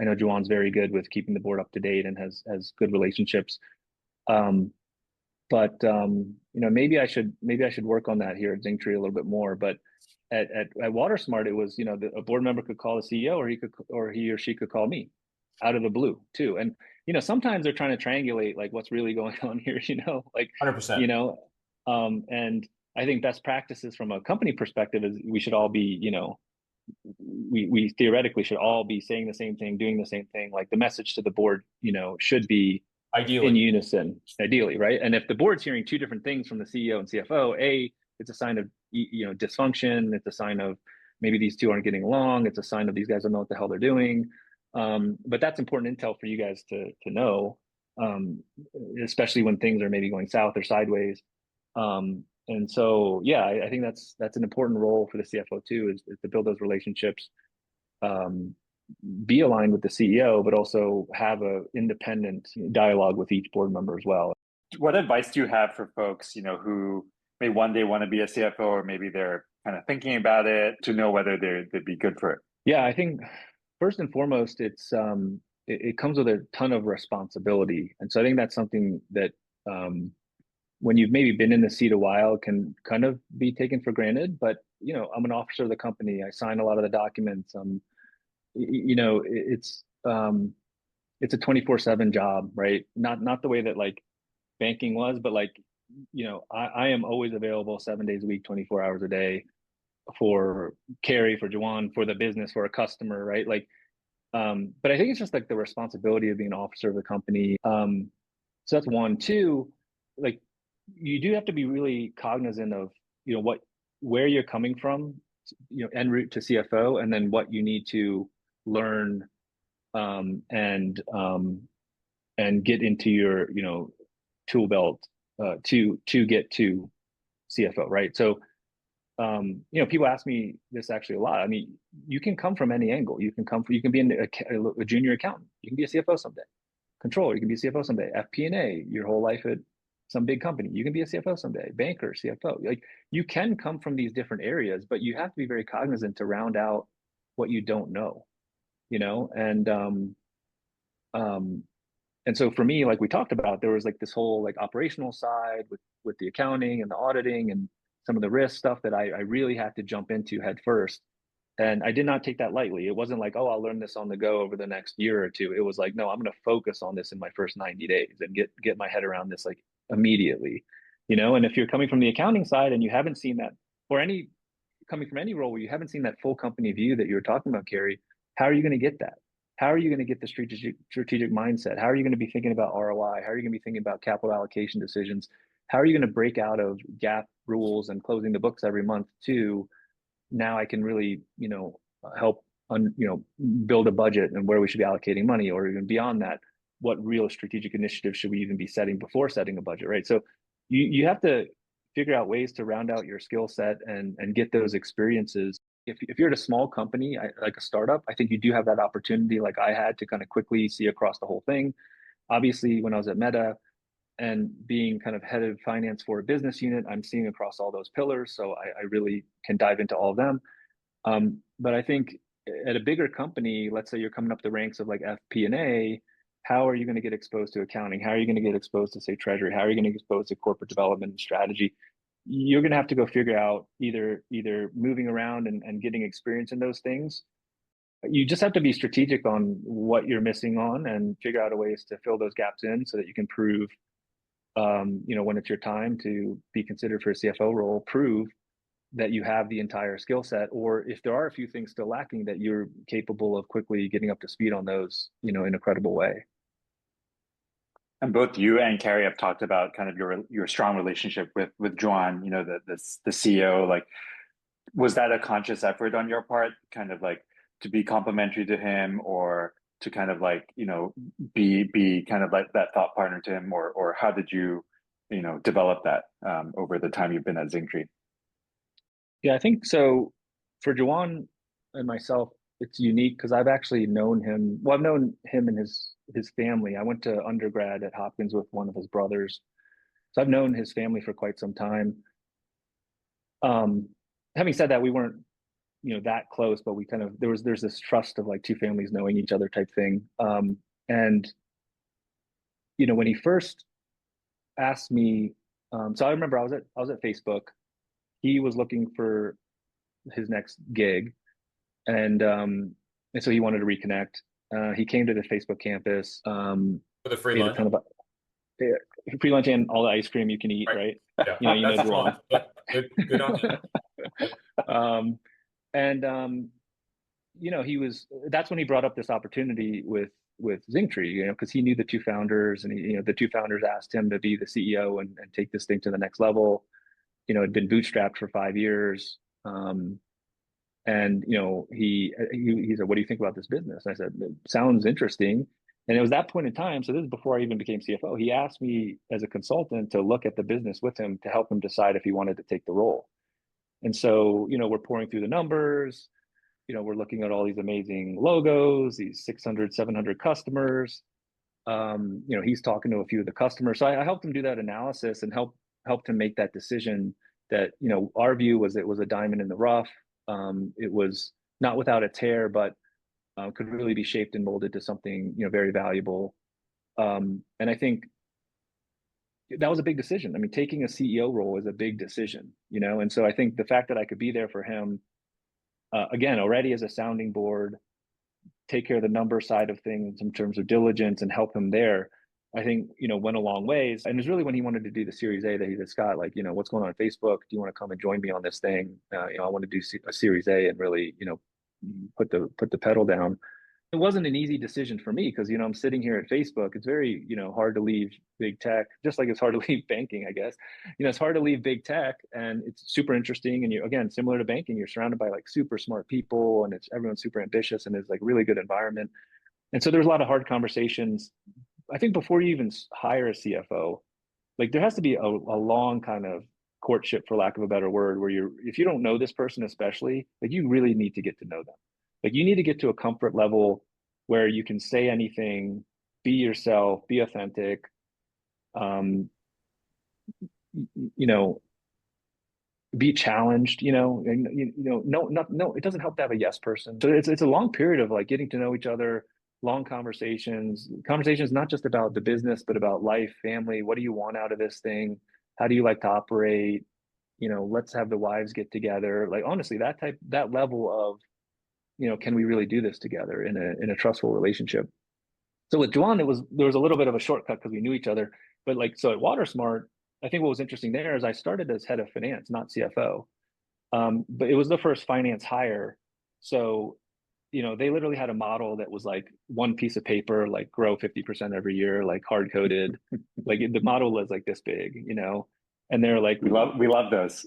I know Juwan's very good with keeping the board up to date and has good relationships. Um, but maybe I should work on that here at Zingtree a little bit more. But at WaterSmart, it was a board member could call the CEO, or he or she could call me out of the blue too. And sometimes they're trying to triangulate like what's really going on here. Like 100%. you know, and I think best practices from a company perspective is we should all be we theoretically should all be saying the same thing, doing the same thing. Like the message to the board, should be in Ideally. unison, ideally, right? And if the board's hearing two different things from the CEO and CFO, it's a sign of dysfunction. It's a sign of maybe these two aren't getting along. It's a sign of these guys don't know what the hell they're doing. But that's important intel for you guys to know, um, especially when things are maybe going south or sideways. And so, yeah, I think that's an important role for the CFO too, is to build those relationships, um, be aligned with the CEO, but also have a independent dialogue with each board member as well. What advice do you have for folks, who may one day want to be a CFO, or maybe they're kind of thinking about it, to know whether they'd be good for it? Yeah, I think first and foremost, it comes with a ton of responsibility, and so I think that's something that, when you've maybe been in the seat a while, can kind of be taken for granted. But I'm an officer of the company. I sign a lot of the documents. It's a 24/7 job, right? Not the way that like banking was, but like I am always available 7 days a week, 24 hours a day, for Carey, for Juwan, for the business, for a customer, right? Like, but I think it's just like the responsibility of being an officer of the company. So that's one. Two, like you do have to be really cognizant of where you're coming from, en route to CFO, and then what you need to learn, um, and um, and get into your tool belt, to get to CFO, right? So, people ask me this actually a lot. I mean, you can come from any angle. You can be a junior accountant. You can be a CFO someday. Controller, you can be a CFO someday. FP&A, your whole life at some big company. You can be a CFO someday. Banker, CFO. Like you can come from these different areas, but you have to be very cognizant to round out what you don't know, and um, And so for me, like we talked about, there was like this whole like operational side with the accounting and the auditing and some of the risk stuff that I really had to jump into head first. And I did not take that lightly. It wasn't like, oh, I'll learn this on the go over the next year or two. It was like, no, I'm going to focus on this in my first 90 days and get my head around this like immediately, you know. And if you're coming from the accounting side and you haven't seen that, or any coming from any role where you haven't seen that full company view that you were talking about, Carey, how are you going to get that? How are you going to get the strategic mindset? How are you going to be thinking about ROI? How are you going to be thinking about capital allocation decisions? How are you going to break out of GAAP rules and closing the books every month to now I can really, you know, help build a budget and where we should be allocating money, or even beyond that, what real strategic initiatives should we even be setting before setting a budget, right? So you have to figure out ways to round out your skill set and get those experiences. If you're at a small company, like a startup, I think you do have that opportunity, like I had, to kind of quickly see across the whole thing. Obviously, when I was at Meta and being kind of head of finance for a business unit, I'm seeing across all those pillars. So I really can dive into all of them. But I think at a bigger company, let's say you're coming up the ranks of like FP&A, how are you going to get exposed to accounting? How are you going to get exposed to, say, treasury? How are you going to get exposed to corporate development and strategy? You're going to have to go figure out either moving around and getting experience in those things. You just have to be strategic on what you're missing on and figure out ways to fill those gaps in so that you can prove, when it's your time to be considered for a CFO role, prove that you have the entire skill set, or if there are a few things still lacking, that you're capable of quickly getting up to speed on those, in a credible way. And both you and Carey have talked about kind of your strong relationship with Juan, the CEO. Like, was that a conscious effort on your part, kind of like to be complimentary to him, or to kind of like, be kind of like that thought partner to him, or how did you, develop that over the time you've been at Zingtree? Yeah, I think so. For Juan and myself, it's unique because I've actually known him. Well, I've known him and his family. I went to undergrad at Hopkins with one of his brothers, so I've known his family for quite some time. Having said that, we weren't, that close, but we kind of there's this trust of like two families knowing each other type thing. And when he first asked me, so I remember I was at Facebook. He was looking for his next gig, and so he wanted to reconnect. He came to the Facebook campus. For the free lunch. Free lunch and all the ice cream you can eat, right? Yeah, that's wrong. Good on you. That's when he brought up this opportunity with Zingtree, because he knew the two founders, and the two founders asked him to be the CEO and take this thing to the next level. Had been bootstrapped for 5 years. And he said, "What do you think about this business?" And I said, "It sounds interesting." And it was that point in time, so this is before I even became CFO, he asked me as a consultant to look at the business with him to help him decide if he wanted to take the role. And so, we're pouring through the numbers, we're looking at all these amazing logos, these 600, 700 customers. He's talking to a few of the customers. So I helped him do that analysis and helped him make that decision that, our view was it was a diamond in the rough. It was not without a tear, but could really be shaped and molded to something, very valuable. And I think that was a big decision. I mean, taking a CEO role is a big decision, and so I think the fact that I could be there for him, again, already as a sounding board, take care of the number side of things in terms of diligence and help him there, I think, went a long ways. And it was really when he wanted to do the Series A that he said, "Scott, like, what's going on Facebook? Do you want to come and join me on this thing? I want to do a Series A and really, put the pedal down." It wasn't an easy decision for me because, I'm sitting here at Facebook. It's very, hard to leave big tech, just like it's hard to leave banking, I guess. It's hard to leave big tech, and it's super interesting. And again, similar to banking, you're surrounded by like super smart people, and everyone's super ambitious, and it's like really good environment. And so there's a lot of hard conversations. I think before you even hire a CFO, like there has to be a long kind of courtship, for lack of a better word, where if you don't know this person, especially, like you really need to get to know them. Like you need to get to a comfort level where you can say anything, be yourself, be authentic, be challenged, and no, it doesn't help to have a yes person. So it's a long period of like getting to know each other, long conversations not just about the business, but about life, family. What do you want out of this thing? How do you like to operate? Let's have the wives get together. Like, honestly, that level of, can we really do this together in a trustful relationship? So with Juan, there was a little bit of a shortcut because we knew each other. But like, so at WaterSmart, I think what was interesting there is I started as head of finance, not CFO. But it was the first finance hire. So, they literally had a model that was like one piece of paper, like grow 50% every year, like hard coded. Like the model was like this big, and they're like, we love those.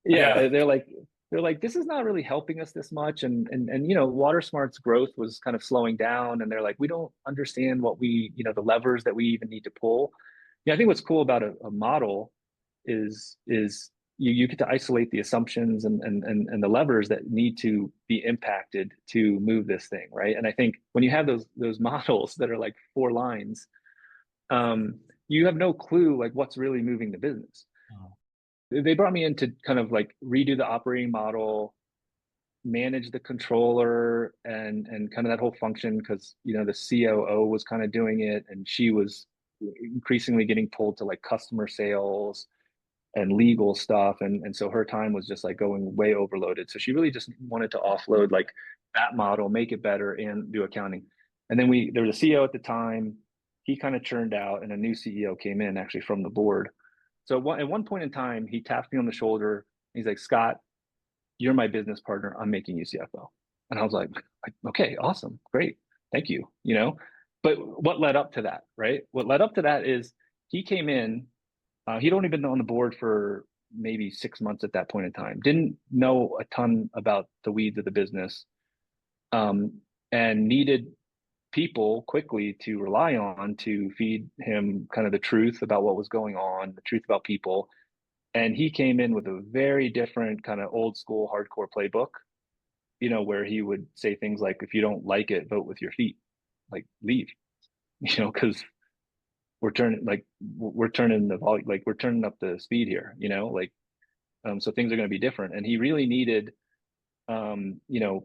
yeah, Yeah. they're like, this is not really helping us this much. And WaterSmart's growth was kind of slowing down. And they're like, we don't understand what the levers that we even need to pull. Yeah, I think what's cool about a model is you get to isolate the assumptions and the levers that need to be impacted to move this thing, right? And I think when you have those models that are like 4 lines, you have no clue like what's really moving the business. They brought me in to kind of like redo the operating model, manage the controller and kind of that whole function because the COO was kind of doing it and she was increasingly getting pulled to like customer sales and legal stuff and so her time was just like going way overloaded. So she really just wanted to offload like that model, make it better and do accounting. And then there was a CEO at the time, he kind of churned out and a new CEO came in actually from the board. So at one point in time, he tapped me on the shoulder. He's like, Scott, you're my business partner. I'm making you CFO. And I was like, okay, awesome, great, thank you. But what led up to that, right? What led up to that is he came in. He'd only been on the board for maybe 6 months at that point in time. Didn't know a ton about the weeds of the business, and needed people quickly to rely on to feed him kind of the truth about what was going on, the truth about people. And he came in with a very different kind of old school hardcore playbook, where he would say things like, if you don't like it, vote with your feet, like leave, because we're turning the volume, like we're turning up the speed here, so things are going to be different. And he really needed,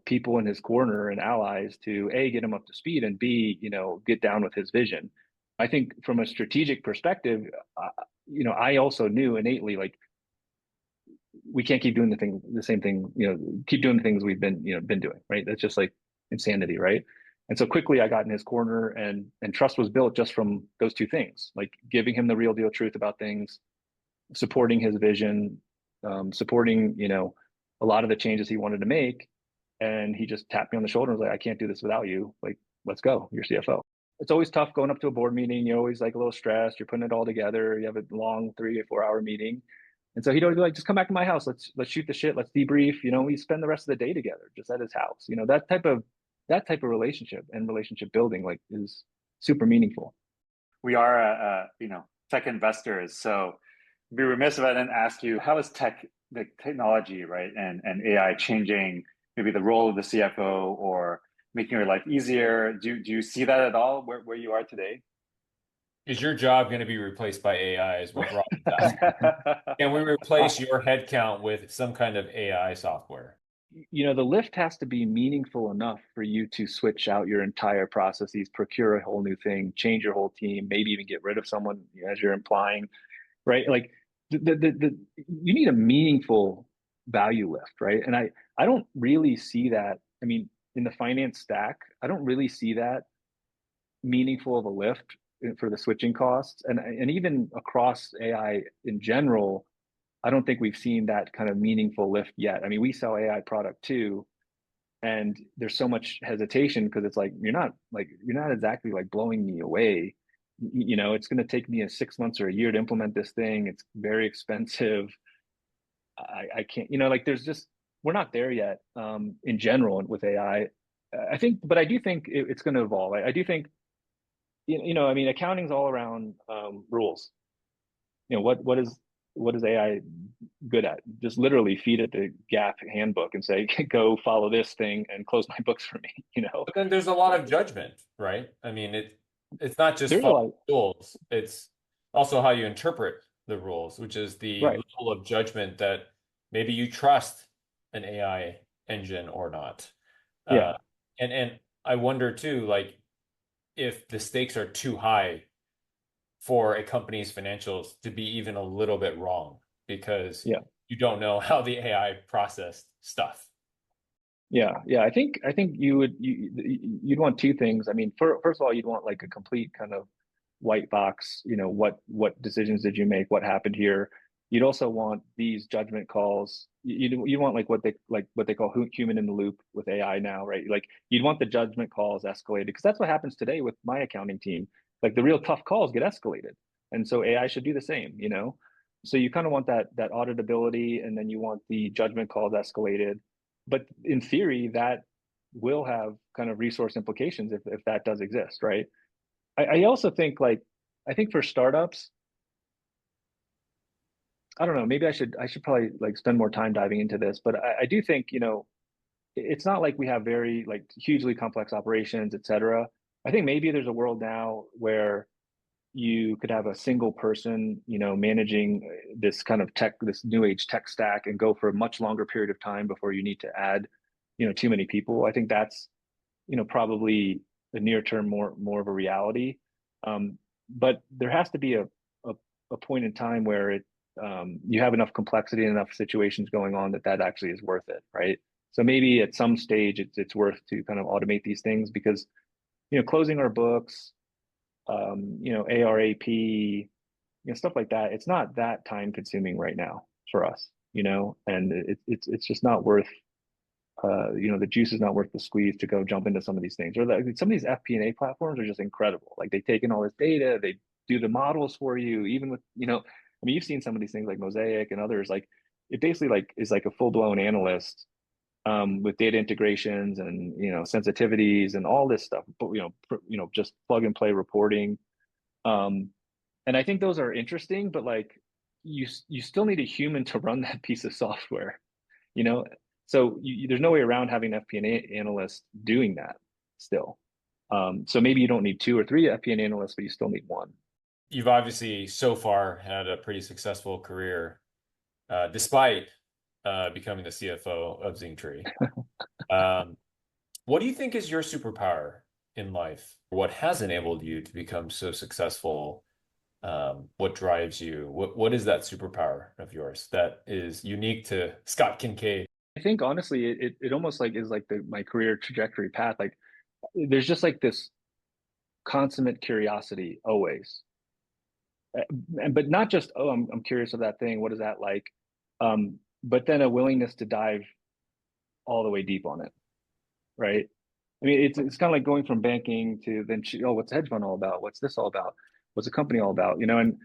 people in his corner and allies to A, get him up to speed and B, get down with his vision. I think from a strategic perspective, I also knew innately, like, we can't keep doing the same thing, keep doing the things we've been doing, right? That's just like insanity, right? And so quickly I got in his corner and trust was built just from those two things, like giving him the real deal truth about things, supporting his vision, supporting, a lot of the changes he wanted to make. And he just tapped me on the shoulder and was like, I can't do this without you. Like, let's go. You're CFO. It's always tough going up to a board meeting. You're always like a little stressed. You're putting it all together. You have a long 3 or 4 hour meeting. And so he'd always be like, just come back to my house. Let's shoot the shit. Let's debrief. We spend the rest of the day together just at his house. That type of relationship and relationship building like is super meaningful. We are tech investors, so be remiss if I didn't ask you, how is the technology, right, and AI changing maybe the role of the CFO or making your life easier? Do you see that at all where you are today? Is your job going to be replaced by AI is what Rob is asking. Can we replace your headcount with some kind of AI software? The lift has to be meaningful enough for you to switch out your entire processes, procure a whole new thing, change your whole team, maybe even get rid of someone, as you're implying, right? Like you need a meaningful value lift, right? And I don't really see that. I mean, in the finance stack, I don't really see that meaningful of a lift for the switching costs, and even across AI in general. I don't think we've seen that kind of meaningful lift yet. I mean, we sell AI product too, and there's so much hesitation because it's like you're not exactly like blowing me away. It's going to take me 6 months or a year to implement this thing. It's very expensive. I can't, like there's just we're not there yet in general with AI. I think, but I do think it's going to evolve. I do think, I mean, accounting's all around rules. What is AI good at? Just literally feed it the GAAP handbook and say, go follow this thing and close my books for me. But then there's a lot of judgment, right? I mean, it's not just There's a following lot, rules, it's also how you interpret the rules, which is the right? level of judgment that maybe you trust an AI engine or not. Yeah. And I wonder too, like if the stakes are too high for a company's financials to be even a little bit wrong, because you don't know how the AI processed stuff. Yeah. I think you'd want two things. I mean, first of all, you'd want like a complete kind of white box, what decisions did you make, what happened here. You'd also want these judgment calls. You want like what they call human in the loop with AI now, right? Like you'd want the judgment calls escalated, because that's what happens today with my accounting team. Like the real tough calls get escalated, and so AI should do the same. So you kind of want that auditability, and then you want the judgment calls escalated. But in theory, that will have kind of resource implications if that does exist, right? I also think I think for startups, I don't know, maybe I should probably like spend more time diving into this, but I do think, it's not like we have very like hugely complex operations, et cetera. I think maybe there's a world now where you could have a single person, managing this kind of this new age tech stack, and go for a much longer period of time before you need to add, too many people. I think that's, probably the near term more of a reality. But there has to be a point in time where you have enough complexity and enough situations going on that actually is worth it, right? So maybe at some stage it's worth to kind of automate these things, because closing our books, ARAP, stuff like that, it's not that time consuming right now for us, and it's just not worth, the juice is not worth the squeeze to go jump into some of these things. Or some of these FP&A platforms are just incredible. Like they take in all this data, they do the models for you, even with, I mean, you've seen some of these things like Mosaic and others. Like it basically like is like a full blown analyst, with data integrations and sensitivities and all this stuff. But just plug and play reporting. And I think those are interesting, but like you still need a human to run that piece of software, you know. So there's no way around having an FP&A analyst doing that still. So maybe you don't need 2 or 3 FP&A analysts, but you still need one. You've obviously so far had a pretty successful career, despite becoming the CFO of Zingtree. What do you think is your superpower in life? What has enabled you to become so successful? What drives you? What is that superpower of yours that is unique to Scott Kincaid? I think honestly, it almost like is like my career trajectory path. Like there's just like this consummate curiosity always. But not just, oh, I'm curious of that thing. What is that like? But then a willingness to dive all the way deep on it, right? I mean, it's kind of like going from banking to then, oh, what's a hedge fund all about? What's this all about? What's a company all about? And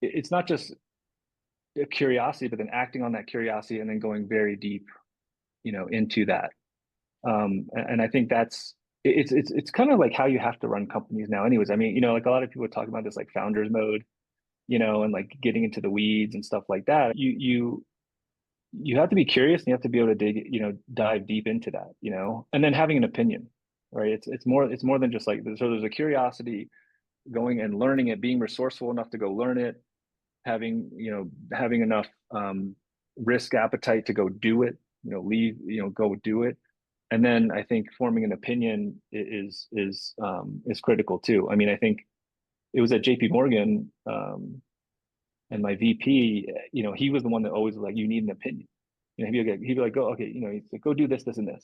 it's not just a curiosity, but then acting on that curiosity and then going very deep, into that. And I think it's kind of like how you have to run companies now anyways. I mean, like a lot of people talk about this like founders mode, and like getting into the weeds and stuff like that. You have to be curious, and you have to be able to dive deep into that, and then having an opinion, right? It's more than just like, so there's a curiosity, going and learning it, being resourceful enough to go learn it, having enough risk appetite to go do it, go do it. And then I think forming an opinion is critical too. I mean, I think it was at JP Morgan, and my VP, he was the one that always was like, you need an opinion. He'd be like, go, okay, he's like, go do this, this, and this.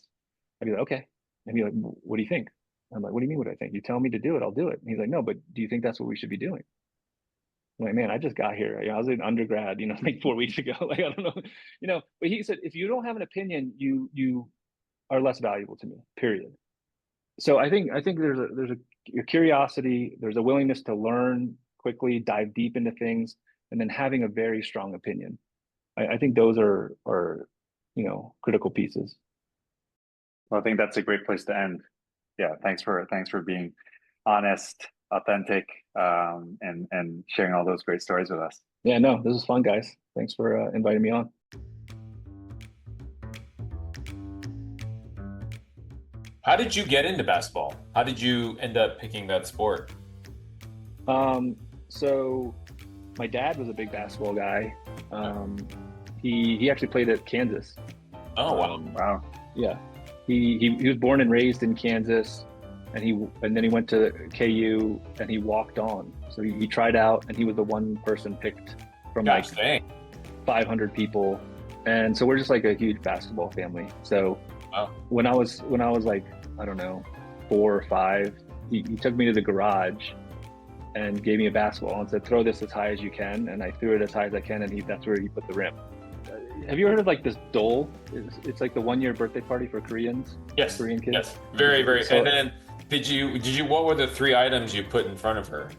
I'd be like, okay. And he'd be like, what do you think? I'm like, what do you mean what I think? You tell me to do it, I'll do it. And he's like, no, but do you think that's what we should be doing? I'm like, man, I just got here. I was an undergrad, like 4 weeks ago. Like, I don't know, but he said, if you don't have an opinion, you are less valuable to me, period. So I think there's a curiosity, there's a willingness to learn quickly, dive deep into things, and then having a very strong opinion. I think those are critical pieces. Well, I think that's a great place to end. Yeah, thanks for being honest, authentic, and sharing all those great stories with us. Yeah, no, this is fun, guys. Thanks for inviting me on. How did you get into basketball? How did you end up picking that sport? So my dad was a big basketball guy. He actually played at Kansas. Oh, wow. Wow. Yeah. He was born and raised in Kansas. and then he went to KU and he walked on. So he tried out, and he was the one person picked from like 500 people. And so we're just like a huge basketball family. So when I was like, I don't know, 4 or 5, he took me to the garage and gave me a basketball and said, throw this as high as you can. And I threw it as high as I can, and that's where he put the rim. Have you heard of like this dole? It's like the 1-year birthday party for Koreans. Yes. Korean kids. Yes. Very, very. So, and then did you, what were the 3 items you put in front of her?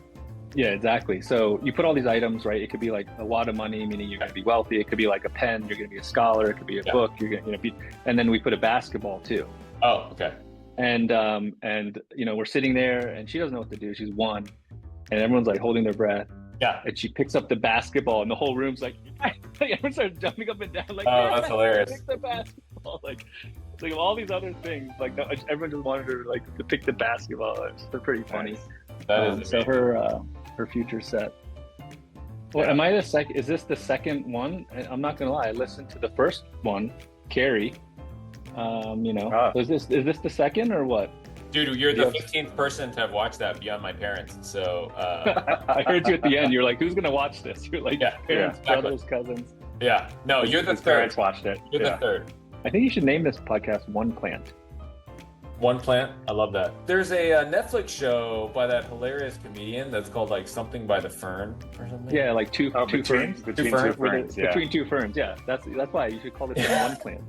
Yeah, exactly. So you put all these items, right? It could be like a lot of money, meaning you're going to be wealthy. It could be like a pen, you're going to be a scholar. It could be a book, you're going to be, and then we put a basketball too. Oh, okay. And we're sitting there, and she doesn't know what to do. She's 1, and everyone's like holding their breath. Yeah. And she picks up the basketball, and the whole room's like everyone starts jumping up and down, like, oh, that's hilarious. Pick the basketball, like all these other things, like everyone just wanted her like to pick the basketball. They're pretty funny. Nice. That is so her future set. Well, am I the second? Is this the second one? I'm not gonna lie. I listened to the first one, Carey. Is this the second or what? Dude, you're the 15th person to have watched that beyond my parents. So I heard you at the end. You're like, who's gonna watch this? You're like, parents, brothers, cousins. Yeah. No, you're the His third. parents watched it. You're the third. I think you should name this podcast One Plant. One Plant. I love that. There's a Netflix show by that hilarious comedian that's called like something by the Fern or something. Yeah, like two ferns. Between two ferns. Between two ferns. Yeah, that's why you should call this One Plant.